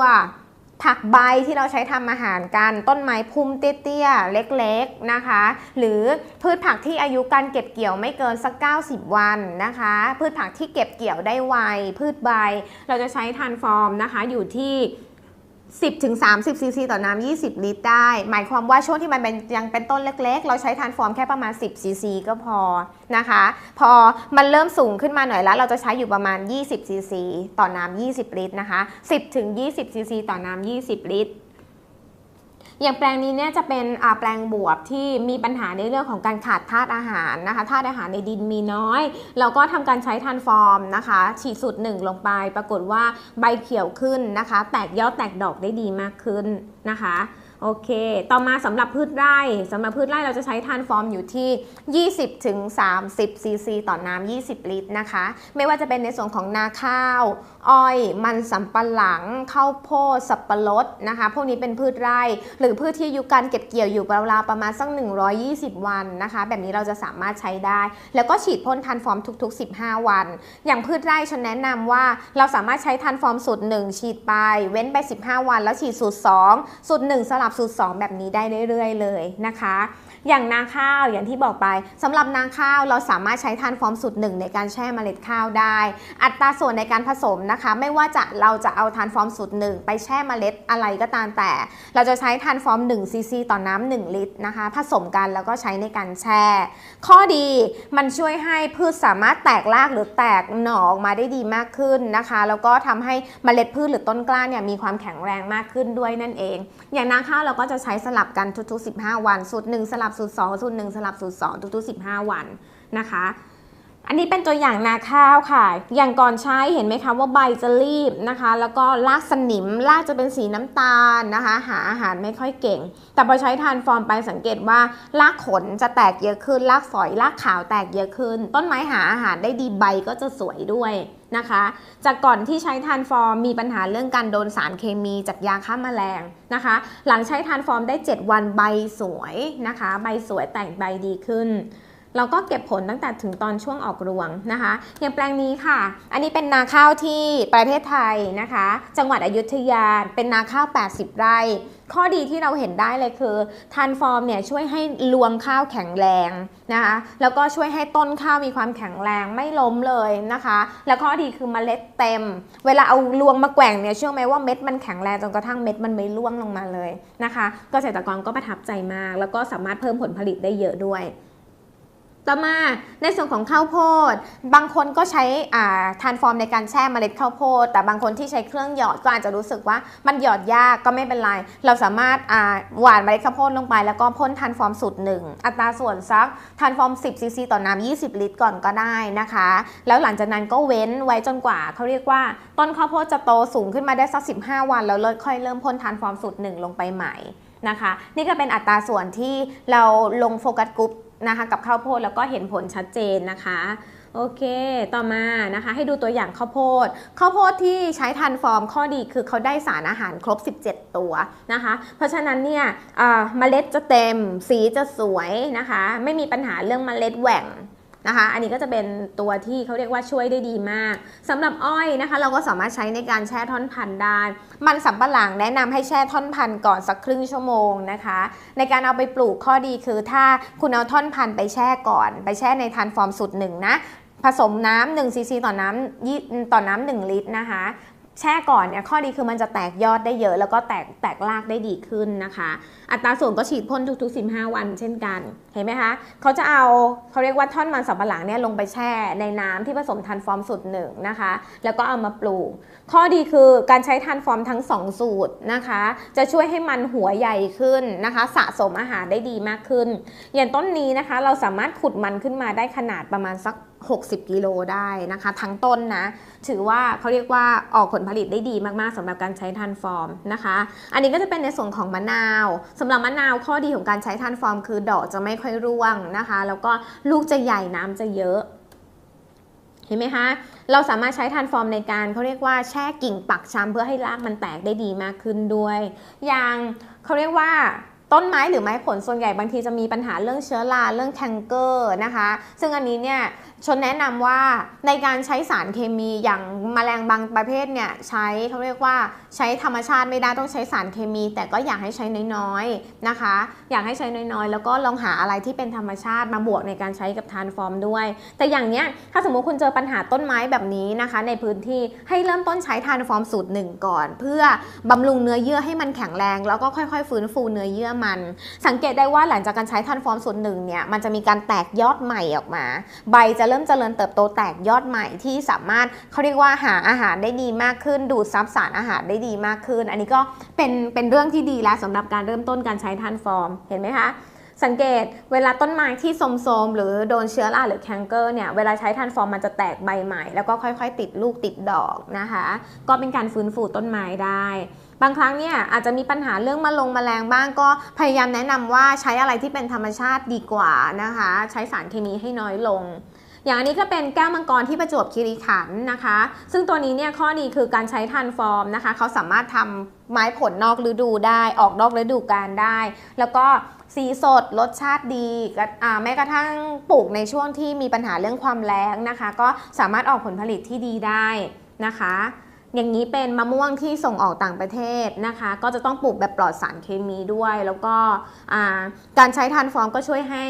ผักใบที่เราใช้ทำอาหารกันต้นไม้พุ่มเตี้ยๆเล็กๆนะคะหรือพืชผักที่อายุการเก็บเกี่ยวไม่เกินสัก90วันนะคะพืชผักที่เก็บเกี่ยวได้ไวพืชใบเราจะใช้ทานฟอร์มนะคะอยู่ที่10-30 ซีซีต่อน้ำ20 ลิตรได้หมายความว่าช่วงที่มันยังเป็นต้นเล็กๆเราใช้ทานฟอร์มแค่ประมาณ10 ซีซีก็พอนะคะพอมันเริ่มสูงขึ้นมาหน่อยแล้วเราจะใช้อยู่ประมาณ20 ซีซีต่อน้ำ20 ลิตรนะคะ10-20 ซีซีต่อน้ำ20 ลิตรอย่างแปลงนี้เนี่ยจะเป็นแปลงบวบที่มีปัญหาในเรื่องของการขาดธาตุอาหารนะคะธาตุอาหารในดินมีน้อยเราก็ทำการใช้ทานฟอร์มนะคะฉีดสูตร1ลงไปปรากฏว่าใบเขียวขึ้นนะคะแตกยอดแตกดอกได้ดีมากขึ้นนะคะโอเคต่อมาสำหรับพืชไร่เราจะใช้ทานฟอร์มอยู่ที่ 20-30 ซีซีต่อน้ำ20 ลิตรนะคะไม่ว่าจะเป็นในส่วนของนาข้าวอ้อยมันสำปะหลังข้าวโพดสับปะรดนะคะพวกนี้เป็นพืชไร่หรือพืชที่อายุการเก็บเกี่ยวอยู่ราวๆประมาณสัก120 วันนะคะแบบนี้เราจะสามารถใช้ได้แล้วก็ฉีดพ่นทานฟอร์มทุกๆ15 วันอย่างพืชไร่ฉันแนะนำว่าเราสามารถใช้ทานฟอร์มสูตร1ฉีดไปเว้นไป15 วันแล้วฉีดสูตร2สูตร1สลับสูตร2แบบนี้ได้เรื่อยๆเลยนะคะอย่างนาข้าวอย่างที่บอกไปสำหรับนาข้าวเราสามารถใช้ทานฟอร์มสูตร1ในการแช่เมล็ดข้าวได้อัตราส่วนในการผสมนะคะไม่ว่าเราจะเอาทานฟอร์มสูตร1ไปแช่เมล็ดอะไรก็ตามแต่เราจะใช้ทานฟอร์ม1 ซีซีต่อน้ำ1 ลิตรนะคะผสมกันแล้วก็ใช้ในการแช่ข้อดีมันช่วยให้พืชสามารถแตกรากหรือแตกหน่อออกมาได้ดีมากขึ้นนะคะแล้วก็ทำให้เมล็ดพืชหรือต้นกล้าเนี่ยมีความแข็งแรงมากขึ้นด้วยนั่นเองอย่างนาข้าวเราก็จะใช้สลับกันทุกๆ15 วันสูตร1สลับสูตร2สูตร1สลับสูตร2ทุกๆ15 วันนะคะอันนี้เป็นตัวอย่างนาข้าวค่ะอย่างก่อนใช้เห็นไหมคะว่าใบจะรีบนะคะแล้วก็รากสนิมรากจะเป็นสีน้ำตาลนะคะหาอาหารไม่ค่อยเก่งแต่พอใช้ทานฟอร์มไปสังเกตว่ารากขนจะแตกเยอะขึ้นรากฝอยรากขาวแตกเยอะขึ้นต้นไม้หาอาหารได้ดีใบก็จะสวยด้วยนะคะจากก่อนที่ใช้ทานฟอร์มมีปัญหาเรื่องการโดนสารเคมีจากยาฆ่าแมลงนะคะหลังใช้ทานฟอร์มได้7 วันใบสวยนะคะใบสวยแตกใบดีขึ้นเราก็เก็บผลตั้งแต่ถึงตอนช่วงออกรวงนะคะอย่างแปลงนี้ค่ะอันนี้เป็นนาข้าวที่ประเทศไทยนะคะจังหวัดอยุธยาเป็นนาข้าว80 ไร่ข้อดีที่เราเห็นได้เลยคือทานฟอร์มเนี่ยช่วยให้รวงข้าวแข็งแรงนะคะแล้วก็ช่วยให้ต้นข้าวมีความแข็งแรงไม่ล้มเลยนะคะแล้วข้อดีคือเมล็ดเต็มเวลาเอารวงมาแกว่งเนี่ยเชื่อไหมว่าเม็ดมันแข็งแรงจนกระทั่งเม็ดมันไม่ร่วงลงมาเลยนะคะเกษตรกรก็ประทับใจมากแล้วก็สามารถเพิ่มผลผลิตได้เยอะด้วยต่อมาในส่วนของข้าวโพดบางคนก็ใช้ทานฟอร์มในการแช่เมล็ดข้าวโพดแต่บางคนที่ใช้เครื่องหยอดก็อาจจะรู้สึกว่ามันหยอดยากก็ไม่เป็นไรเราสามารถหว่านเมล็ดข้าวโพดลงไปแล้วก็พ่นทานฟอร์มสูตร1อัตราส่วนสักทานฟอร์ม10 ซีซีต่อน้ำ20 ลิตรก่อนก็ได้นะคะแล้วหลังจากนั้นก็เว้นไว้จนกว่าเขาเรียกว่าต้นข้าวโพดจะโตสูงขึ้นมาได้สัก15 วันแล้วค่อยเริ่มพ่นทานฟอร์มสูตร1ลงไปใหม่นะคะนี่ก็เป็นอัตราส่วนที่เราลงโฟกัสกรุ๊ปนะคะกับข้าวโพดแล้วก็เห็นผลชัดเจนนะคะโอเคต่อมานะคะให้ดูตัวอย่างข้าวโพดที่ใช้ทานฟอร์มข้อดีคือเขาได้สารอาหารครบ17 ตัวนะคะเพราะฉะนั้นเนี่ยเมล็ดจะเต็มสีจะสวยนะคะไม่มีปัญหาเรื่องเมล็ดแหว่งนะคะอันนี้ก็จะเป็นตัวที่เขาเรียกว่าช่วยได้ดีมากสำหรับอ้อยนะคะเราก็สามารถใช้ในการแช่ท่อนพันธุ์ได้มันสำปะหลังแนะนำให้แช่ท่อนพันธุ์ก่อนสักครึ่งชั่วโมงนะคะในการเอาไปปลูกข้อดีคือถ้าคุณเอาท่อนพันธุ์ไปแช่ก่อนไปแช่ในทานฟอร์มสูตร1นะผสมน้ำ1 ซีซีต่อน้ำ1 ลิตรนะคะ แช่ก่อนเนี่ยข้อดีคือมันจะแตกยอดได้เยอะแล้วก็แตกรากได้ดีขึ้นนะคะอัตราส่วนก็ฉีดพ่นทุกๆ15 วันเช่นกันเห็นไหมคะเขาเรียกว่าท่อนมันสำปะหลังเนี่ยลงไปแช่ในน้ำที่ผสมทันฟอร์มสูตรหนึ่งนะคะแล้วก็เอามาปลูกข้อดีคือการใช้ทันฟอร์มทั้ง2สูตรนะคะจะช่วยให้มันหัวใหญ่ขึ้นนะคะสะสมอาหารได้ดีมากขึ้นอย่างต้นนี้นะคะเราสามารถขุดมันขึ้นมาได้ขนาดประมาณสัก60 กิโลได้นะคะทั้งต้นนะถือว่าเขาเรียกว่าออกผลผลิตได้ดีมากๆสำหรับการใช้ทันฟอร์มนะคะอันนี้ก็จะเป็นในส่วนของมะนาวสำหรับมะนาวข้อดีของการใช้ทันฟอร์มคือดอกจะไม่ค่อยร่วงนะคะแล้วก็ลูกจะใหญ่น้ำจะเยอะเห็นไหมคะเราสามารถใช้ทันฟอร์มในการเขาเรียกว่าแช่กิ่งปักชำเพื่อให้รากมันแตกได้ดีมากขึ้นด้วยอย่างเขาเรียกว่าต้นไม้หรือไม้ผลส่วนใหญ่บางทีจะมีปัญหาเรื่องเชื้อราเรื่องแคนเกอร์นะคะซึ่งอันนี้เนี่ยชนแนะนำว่าในการใช้สารเคมีอย่างแมลงบางประเภทเนี่ยเขาเรียกว่าใช้ธรรมชาติไม่ได้ต้องใช้สารเคมีแต่ก็อยากให้ใช้น้อยๆนะคะอยากให้ใช้น้อยๆแล้วก็ลองหาอะไรที่เป็นธรรมชาติมาบวกในการใช้กับทานฟอร์มด้วยแต่อย่างเนี้ยถ้าสมมุติคุณเจอปัญหาต้นไม้แบบนี้นะคะในพื้นที่ให้เริ่มต้นใช้ทานฟอร์มสูตร1ก่อนเพื่อบำรุงเนื้อเยื่อให้มันแข็งแรงแล้วก็ค่อยๆฟื้นฟูเนื้อเยื่อมันสังเกตได้ว่าหลังจากการใช้ทานฟอร์มสูตร1เนี่ยมันจะมีการแตกยอดใหม่ออกมาใบจะเริ่มเจริญเติบโตแตกยอดใหม่ที่สามารถเขาเรียกว่าหาอาหารได้ดีมากขึ้นดูดซับสารอาหารได้ดีมากขึ้นอันนี้ก็เป็นเรื่องที่ดีแล้วสำหรับการเริ่มต้นการใช้ทานฟอร์มเห็นไหมคะสังเกตเวลาต้นไม้ที่โทรมๆหรือโดนเชื้อราหรือแคนเกอร์เนี่ยเวลาใช้ทานฟอร์มมันจะแตกใบใหม่แล้วก็ค่อยๆติดลูกติดดอกนะคะก็เป็นการฟื้นฟูต้นไม้ได้บางครั้งเนี่ยอาจจะมีปัญหาเรื่องแมลงบ้างก็พยายามแนะนำว่าใช้อะไรที่เป็นธรรมชาติดีกว่านะคะใช้สารเคมีให้น้อยลงอย่างอันนี้ก็เป็นแก้วมังกรที่ประจวบคีรีขันธ์นะคะซึ่งตัวนี้เนี่ยข้อดีคือการใช้ทันฟอร์มนะคะเขาสามารถทำไม้ผลนอกฤดูได้ออกนอกฤดูกาลได้แล้วก็สีสดรสชาติดีแม้กระทั่งปลูกในช่วงที่มีปัญหาเรื่องความแล้งนะคะก็สามารถออกผลผลิตที่ดีได้นะคะอย่างนี้เป็นมะม่วงที่ส่งออกต่างประเทศนะคะก็จะต้องปลูกแบบปลอดสารเคมีด้วยแล้วก็การใช้ทานฟอร์มก็ช่วยให้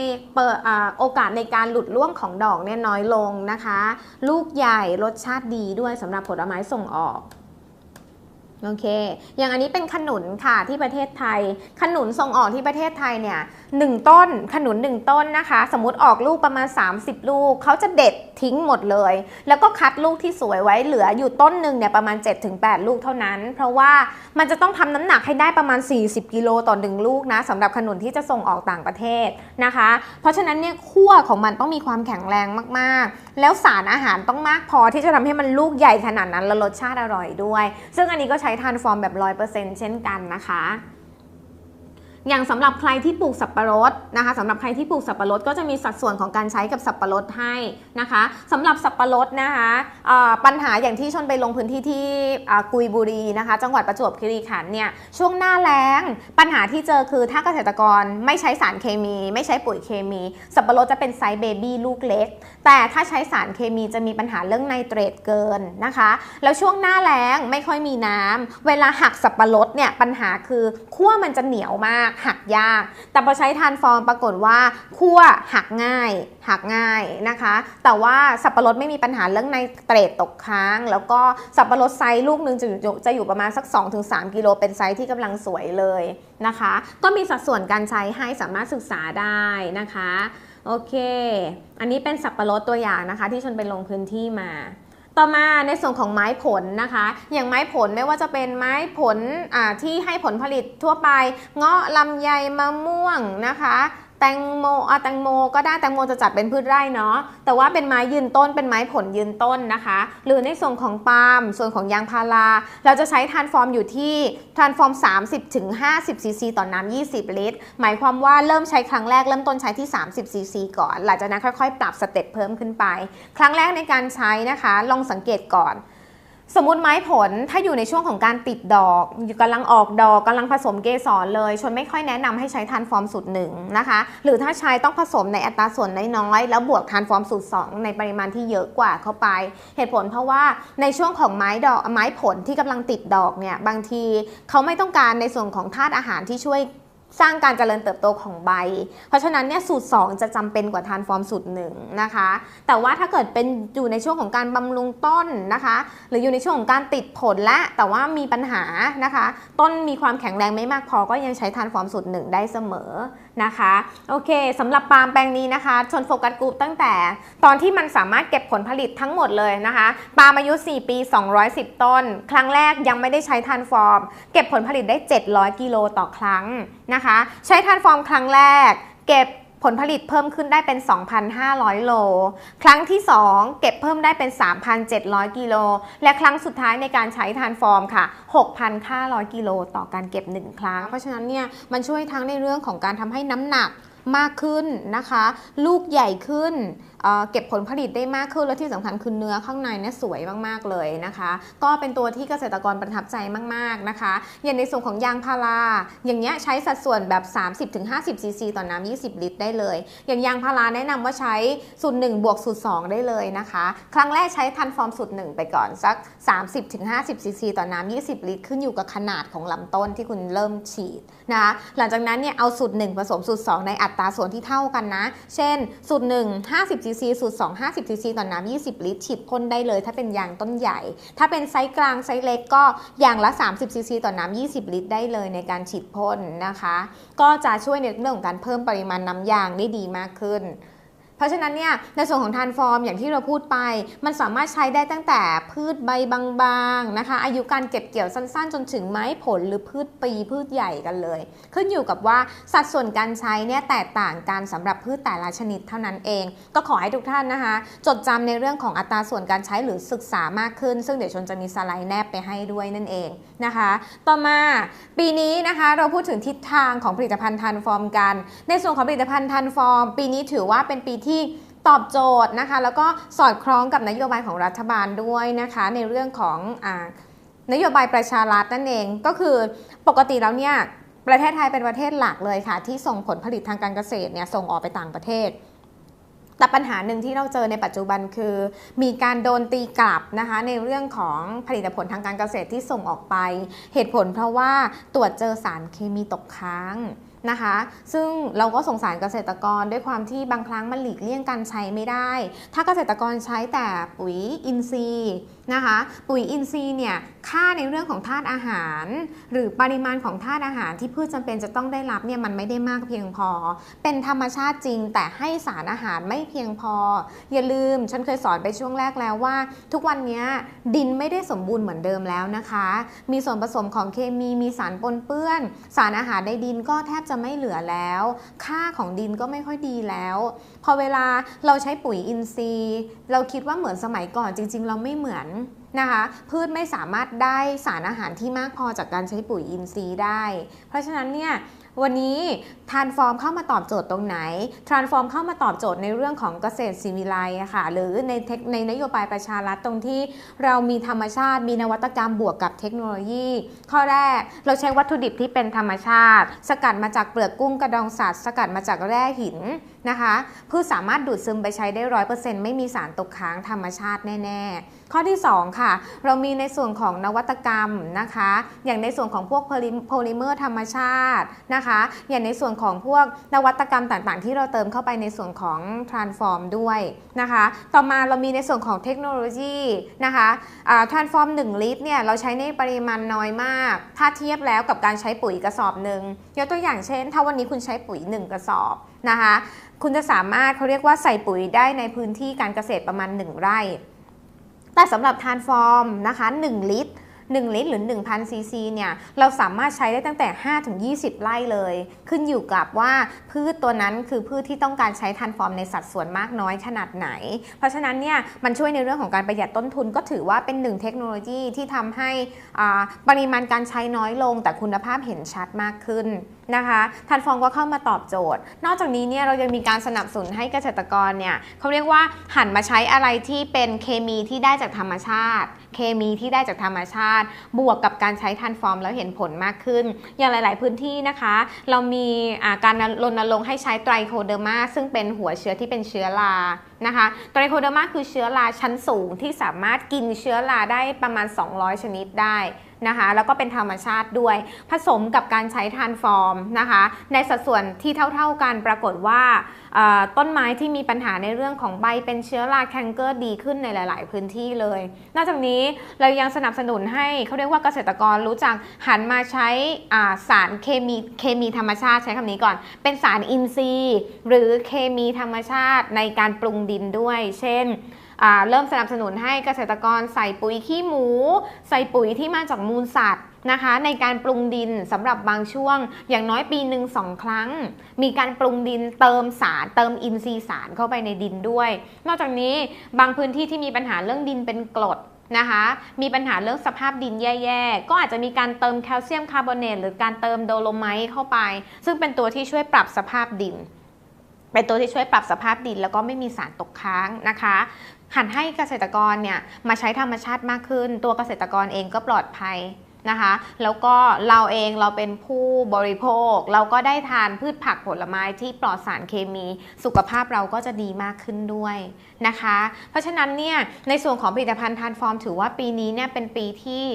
โอกาสในการหลุดร่วงของดอกเนี่ยน้อยลงนะคะลูกใหญ่รสชาติดีด้วยสำหรับผลไม้ส่งออกโอเคอย่างอันนี้เป็นขนุนค่ะที่ประเทศไทยขนุนส่งออกที่ประเทศไทยเนี่ย1ต้นขนุน1ต้นนะคะสมมุติออกลูกประมาณ30ลูกเขาจะเด็ดทิ้งหมดเลยแล้วก็คัดลูกที่สวยไว้เหลืออยู่ต้นหนึ่งเนี่ยประมาณ 7-8 ลูกเท่านั้นเพราะว่ามันจะต้องทำน้ำหนักให้ได้ประมาณ40กิโลต่อ1ลูกนะสำหรับขนุนที่จะส่งออกต่างประเทศนะคะเพราะฉะนั้นเนี่ยขั้วของมันต้องมีความแข็งแรงมากๆแล้วสารอาหารต้องมากพอที่จะทำให้มันลูกใหญ่ขนาดนั้นแล้วรสชาติอร่อยด้วยซึ่งอันนี้ก็ใช้ทานฟอร์มแบบ 100% เช่นกันนะคะอย่างสำหรับใครที่ปลูกสับปะรดนะคะสำหรับใครที่ปลูกสับปะรดก็จะมีสัดส่วนของการใช้กับสับปะรดให้นะคะสำหรับสับปะรดนะคะปัญหาอย่างที่ชนไปลงพื้นที่ที่กุยบุรีนะคะจังหวัดประจวบคีรีขันธ์เนี่ยช่วงหน้าแล้งปัญหาที่เจอคือถ้าเกษตรกรไม่ใช้สารเคมีไม่ใช้ปุ๋ยเคมีสับปะรดจะเป็นไซส์เบบี้ลูกเล็กแต่ถ้าใช้สารเคมีจะมีปัญหาเรื่องไนเตรตเกินนะคะแล้วช่วงหน้าแล้งไม่ค่อยมีน้ำเวลาหักสับปะรดเนี่ยปัญหาคือขั้วมันจะเหนียวมากหักยากแต่พอใช้ทานฟอร์มปรากฏว่าคั่วหักง่ายนะคะแต่ว่าสับปะรดไม่มีปัญหาเรื่องไนเตรตตกค้างแล้วก็สับปะรดไซส์ลูกหนึ่งจะอยู่ประมาณสัก 2-3 กิโลเป็นไซส์ที่กำลังสวยเลยนะคะก็มีสัดส่วนการใช้ให้สามารถศึกษาได้นะคะโอเคอันนี้เป็นสับปะรดตัวอย่างนะคะที่ชนไปลงพื้นที่มาต่อมาในส่วนของไม้ผลนะคะอย่างไม้ผลไม่ว่าจะเป็นไม้ผลที่ให้ผลผลิตทั่วไปเงาะลำไยมะม่วงนะคะแตงโมก็ได้แตงโมจะจัดเป็นพืชไร่เนาะแต่ว่าเป็นไม้ยืนต้นเป็นไม้ผลยืนต้นนะคะหรือในส่วนของปาล์มส่วนของยางพาราเราจะใช้ทานฟอร์มอยู่ที่ทานฟอร์ม 30-50 ซีซีต่อน้ำ20 ลิตรหมายความว่าเริ่มใช้ครั้งแรกเริ่มต้นใช้ที่30 ซีซีก่อนหลังจากนั้นค่อยๆปรับสเต็ปเพิ่มขึ้นไปครั้งแรกในการใช้นะคะลองสังเกตก่อนสมมุติไม้ผลถ้าอยู่ในช่วงของการติดดอกกำลังออกดอกกำลังผสมเกสรเลยชนไม่ค่อยแนะนำให้ใช้ทานฟอร์มสูตร1นะคะหรือถ้าใช้ต้องผสมในอัตราส่วนน้อยๆแล้วบวกทานฟอร์มสูตร2ในปริมาณที่เยอะกว่าเข้าไปเหตุผลเพราะว่าในช่วงของไม้ผลที่กำลังติดดอกเนี่ยบางทีเขาไม่ต้องการในส่วนของธาตุอาหารที่ช่วย สร้างการเจริญเติบโตของใบเพราะฉะนั้นเนี่ยสูตร2จะจำเป็นกว่าทานฟอร์มสูตร1นะคะแต่ว่าถ้าเกิดเป็นอยู่ในช่วงของการบำรุงต้นนะคะหรืออยู่ในช่วงของการติดผลและแต่ว่ามีปัญหานะคะต้นมีความแข็งแรงไม่มากพอก็ยังใช้ทานฟอร์มสูตร1ได้เสมอนะคะโอเคสำหรับปาล์มแปลงนี้นะคะชนโฟกัสกรุ๊ปตั้งแต่ตอนที่มันสามารถเก็บผลผลิตทั้งหมดเลยนะคะปาล์มอายุ4ปี210ต้นครั้งแรกยังไม่ได้ใช้ทานฟอร์มเก็บผลผลิตได้700กิโลต่อครั้งนะคะใช้ทานฟอร์มครั้งแรกเก็บผลผลิตเพิ่มขึ้นได้เป็น 2,500 โลครั้งที่2เก็บเพิ่มได้เป็น 3,700 กิโลและครั้งสุดท้ายในการใช้ทานฟอร์มค่ะ 6,500 กิโลต่อการเก็บ1ครั้งเพราะฉะนั้นเนี่ยมันช่วยทั้งในเรื่องของการทำให้น้ำหนักมากขึ้นนะคะลูกใหญ่ขึ้นเก็บผลผลิตได้มากขึ้นและที่สำคัญคือเนื้อข้างในเนี่ยสวยมากๆเลยนะคะก็เป็นตัวที่เกษตรกรประทับใจมากๆนะคะอย่างในส่วนของยางพาราอย่างเงี้ยใช้สัดส่วนแบบ 30-50 ซีซีต่อน้ำ20 ลิตรได้เลยอย่างยางพาราแนะนำว่าใช้สูตร1บวกสูตร2ได้เลยนะคะครั้งแรกใช้ทันฟอร์มสูตร1ไปก่อนสัก 30-50 ซีซีต่อน้ำ20 ลิตรขึ้นอยู่กับขนาดของลำต้นที่คุณเริ่มฉีดนะคะหลังจากนั้นเนี่ยเอาสูตร1ผสมสูตร2ในอัตราส่วนที่เท่ากันนะเช่นสูตร1 50 ซีซีสูตร2 50 ซีซีต่อน้ำ20 ลิตรฉีดพ่นได้เลยถ้าเป็นยางต้นใหญ่ถ้าเป็นไซส์กลางไซส์เล็กก็ยางละ30 ซีซีต่อน้ำ20 ลิตรได้เลยในการฉีดพ่นนะคะก็จะช่วยในเรื่องของการเพิ่มปริมาณน้ำยางได้ดีมากขึ้นเพราะฉะนั้นเนี่ยในส่วนของทานฟอร์มอย่างที่เราพูดไปมันสามารถใช้ได้ตั้งแต่พืชใบบางๆนะคะอายุการเก็บเกี่ยวสั้นๆจนถึงไม้ผลหรือพืชปีพืชใหญ่กันเลยขึ้นอยู่กับว่าสัดส่วนการใช้เนี่ยแตกต่างกันสำหรับพืชแต่ละชนิดเท่านั้นเองก็ขอให้ทุกท่านนะคะจดจำในเรื่องของอัตราส่วนการใช้หรือศึกษามากขึ้นซึ่งเดี๋ยวชนจะมีสไลด์แนบไปให้ด้วยนั่นเองนะคะต่อมาปีนี้นะคะเราพูดถึงทิศทางของผลิตภัณฑ์ทานฟอร์มกันในส่วนของผลิตภัณฑ์ทานฟอร์มปีนี้ถือว่าเป็นปีที่ตอบโจทย์นะคะแล้วก็สอดคล้องกับนโยบายของรัฐบาลด้วยนะคะในเรื่องของนโยบายประชารัฐนั่นเองก็คือปกติแล้วเนี่ยประเทศไทยเป็นประเทศหลักเลยค่ะที่ส่งผลผลิตทางการเกษตรเนี่ยส่งออกไปต่างประเทศแต่ปัญหาหนึ่งที่เราเจอในปัจจุบันคือมีการโดนตีกลับนะคะในเรื่องของผลิตผลทางการเกษตรที่ส่งออกไปเหตุผลเพราะว่าตรวจเจอสารเคมีตกค้างนะคะซึ่งเราก็สงสารเกษตรกรด้วยความที่บางครั้งมันหลีกเลี่ยงการใช้ไม่ได้ถ้าเกษตรกรใช้แต่ปุ๋ยอินทรีย์นะคะปุ๋ยอินทรีย์เนี่ยค่าในเรื่องของธาตุอาหารหรือปริมาณของธาตุอาหารที่พืชจำเป็นจะต้องได้รับเนี่ยมันไม่ได้มากเพียงพอเป็นธรรมชาติจริงแต่ให้สารอาหารไม่เพียงพออย่าลืมฉันเคยสอนไปช่วงแรกแล้วว่าทุกวันนี้ดินไม่ได้สมบูรณ์เหมือนเดิมแล้วนะคะมีส่วนผสมของเคมีมีสารปนเปื้อนสารอาหารในดินก็แทบจะไม่เหลือแล้วค่าของดินก็ไม่ค่อยดีแล้วพอเวลาเราใช้ปุ๋ยอินทรีย์เราคิดว่าเหมือนสมัยก่อนจริงๆเราไม่เหมือนนะคะพืชไม่สามารถได้สารอาหารที่มากพอจากการใช้ปุ๋ยอินทรีย์ได้เพราะฉะนั้นเนี่ยวันนี้ทรานส์ฟอร์มเข้ามาตอบโจทย์ตรงไหนทรานส์ฟอร์มเข้ามาตอบโจทย์ในเรื่องของเกษตรศิวิไลซ์ค่ะหรือในนโยบายประชารัฐตรงที่เรามีธรรมชาติมีนวัตกรรมบวกกับเทคโนโลยีข้อแรกเราใช้วัตถุดิบที่เป็นธรรมชาติสกัดมาจากเปลือกกุ้งกระดองสัตว์สกัดมาจากแร่หินนะคะพืชสามารถดูดซึมไปใช้ได้ 100% ไม่มีสารตกค้างธรรมชาติแน่ๆข้อที่2ค่ะเรามีในส่วนของนวัตกรรมนะคะอย่างในส่วนของพวกโพลิเมอร์ธรรมชาตินะคะอย่างในส่วนของพวกนวัตกรรมต่างๆที่เราเติมเข้าไปในส่วนของทรานส์ฟอร์มด้วยนะคะต่อมาเรามีในส่วนของเทคโนโลยีนะคะทรานส์ฟอร์ม1ลิตรเนี่ยเราใช้ในปริมาณน้อยมากถ้าเทียบแล้วกับการใช้ปุ๋ยกระสอบหนึ่งยกตัวอย่างเช่นถ้าวันนี้คุณใช้ปุ๋ย1กระสอบนะคะคุณจะสามารถเขาเรียกว่าใส่ปุ๋ยได้ในพื้นที่การเกษตรประมาณ1ไร่แต่สำหรับทรานส์ฟอร์มนะคะ1ลิตร1 ลิตรหรือ 1,000 ซีซีเนี่ยเราสามารถใช้ได้ตั้งแต่5 ถึง 20 ไร่เลยขึ้นอยู่กับว่าพืชตัวนั้นคือพืชที่ต้องการใช้ทรานส์ฟอร์มในสัดส่วนมากน้อยขนาดไหนเพราะฉะนั้นเนี่ยมันช่วยในเรื่องของการประหยัดต้นทุนก็ถือว่าเป็น1เทคโนโลยีที่ทำให้ปริมาณการใช้น้อยลงแต่คุณภาพเห็นชัดมากขึ้นนะคะทรานส์ฟอร์มก็เข้ามาตอบโจทย์นอกจากนี้เนี่ยเรายังมีการสนับสนุนให้เกษตรกรเนี่ยเขาเรียกว่าหันมาใช้อะไรที่เป็นเคมีที่ได้จากธรรมชาติเคมีที่ได้จากธรรมชาติบวกกับการใช้ทรานส์ฟอร์มแล้วเห็นผลมากขึ้นอย่างหลายๆพื้นที่นะคะเรามีการรณรงค์ให้ใช้ไตรโคเดอร์มาซึ่งเป็นหัวเชื้อที่เป็นเชื้อรานะคะไตรโคเดอร์มาคือเชื้อราชั้นสูงที่สามารถกินเชื้อราได้ประมาณ200ชนิดได้ นะคะแล้วก็เป็นธรรมชาติด้วยผสมกับการใช้ทรานส์ฟอร์มนะคะในสัดส่วนที่เท่ากันปรากฏว่าต้นไม้ที่มีปัญหาในเรื่องของใบเป็นเชื้อราแคนเกอร์ดีขึ้นในหลายๆพื้นที่เลยนอกจากนี้เรายังสนับสนุนให้เขาเรียกว่าเกษตรกรรู้จักหันมาใช้สารเคมีธรรมชาติใช้คำนี้ก่อนเป็นสารอินทรีย์หรือเคมีธรรมชาติในการปรุงดินด้วยเช่นเริ่มสนับสนุนให้เกษตรกรใส่ปุ๋ยขี้หมูใส่ปุ๋ยที่มาจากมูลสัตว์นะคะในการปรุงดินสำหรับบางช่วงอย่างน้อยปีหนึ่ง2 ครั้งมีการปรุงดินเติมสารเติมอินทรีย์สารเข้าไปในดินด้วยนอกจากนี้บางพื้นที่ที่มีปัญหาเรื่องดินเป็นกรดนะคะมีปัญหาเรื่องสภาพดินแย่ๆก็อาจจะมีการเติมแคลเซียมคาร์บอเนตหรือการเติมโดโลไมต์เข้าไปซึ่งเป็นตัวที่ช่วยปรับสภาพดินเป็นตัวที่ช่วยปรับสภาพดินแล้วก็ไม่มีสารตกค้างนะคะหันให้เกษตรกรเนี่ยมาใช้ธรรมชาติมากขึ้นตัวเกษตรกรเองก็ปลอดภัยนะคะแล้วก็เราเองเราเป็นผู้บริโภคเราก็ได้ทานพืชผักผลไม้ที่ปลอดสารเคมีสุขภาพเราก็จะดีมากขึ้นด้วยนะคะเพราะฉะนั้นเนี่ยในส่วนของผลิตภัณฑ์ทรานส์ฟอร์มถือว่าปีนี้เนี่ยเป็นปีที่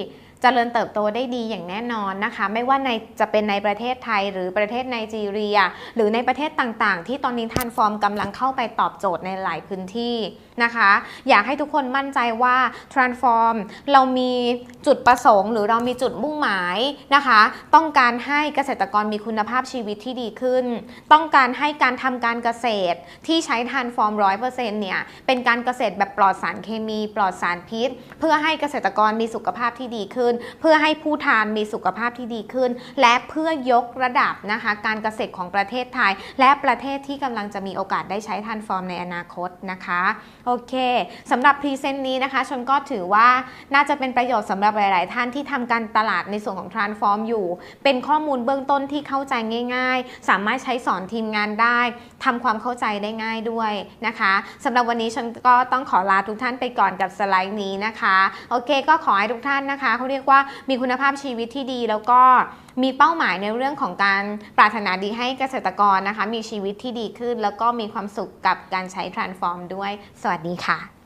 เจริญเติบโตได้ดีอย่างแน่นอนนะคะไม่ว่าจะเป็นในประเทศไทยหรือประเทศไนจีเรียหรือในประเทศต่างๆที่ตอนนี้ทรานส์ฟอร์มกำลังเข้าไปตอบโจทย์ในหลายพื้นที่นะคะอยากให้ทุกคนมั่นใจว่าทรานส์ฟอร์มเรามีจุดประสงค์หรือเรามีจุดมุ่งหมายนะคะต้องการให้เกษตรกรมีคุณภาพชีวิตที่ดีขึ้นต้องการให้การทำการเกษตรที่ใช้ทรานส์ฟอร์ม 100% เนี่ยเป็นการเกษตรแบบปลอดสารเคมีปลอดสารพิษเพื่อให้เกษตรกรมีสุขภาพที่ดีขึ้นเพื่อให้ผู้ทานมีสุขภาพที่ดีขึ้นและเพื่อยกระดับนะคะการเกษตรของประเทศไทยและประเทศที่กำลังจะมีโอกาสได้ใช้ทรานส์ฟอร์มในอนาคตนะคะโอเคสำหรับพรีเซนต์นี้นะคะชนก็ถือว่าน่าจะเป็นประโยชน์สำหรับหลายๆท่านที่ทำการตลาดในส่วนของทรานส์ฟอร์มอยู่เป็นข้อมูลเบื้องต้นที่เข้าใจง่ายๆสามารถใช้สอนทีมงานได้ทำความเข้าใจได้ง่ายด้วยนะคะสำหรับวันนี้ฉันก็ต้องขอลาทุกท่านไปก่อนกับสไลด์นี้นะคะโอเคก็ขอให้ทุกท่านนะคะเขาเรียกว่ามีคุณภาพชีวิตที่ดีแล้วก็มีเป้าหมายในเรื่องของการปรารถนาดีให้เกษตรกรนะคะมีชีวิตที่ดีขึ้นแล้วก็มีความสุขกับการใช้ทรานส์ฟอร์มด้วยสวัสดีค่ะ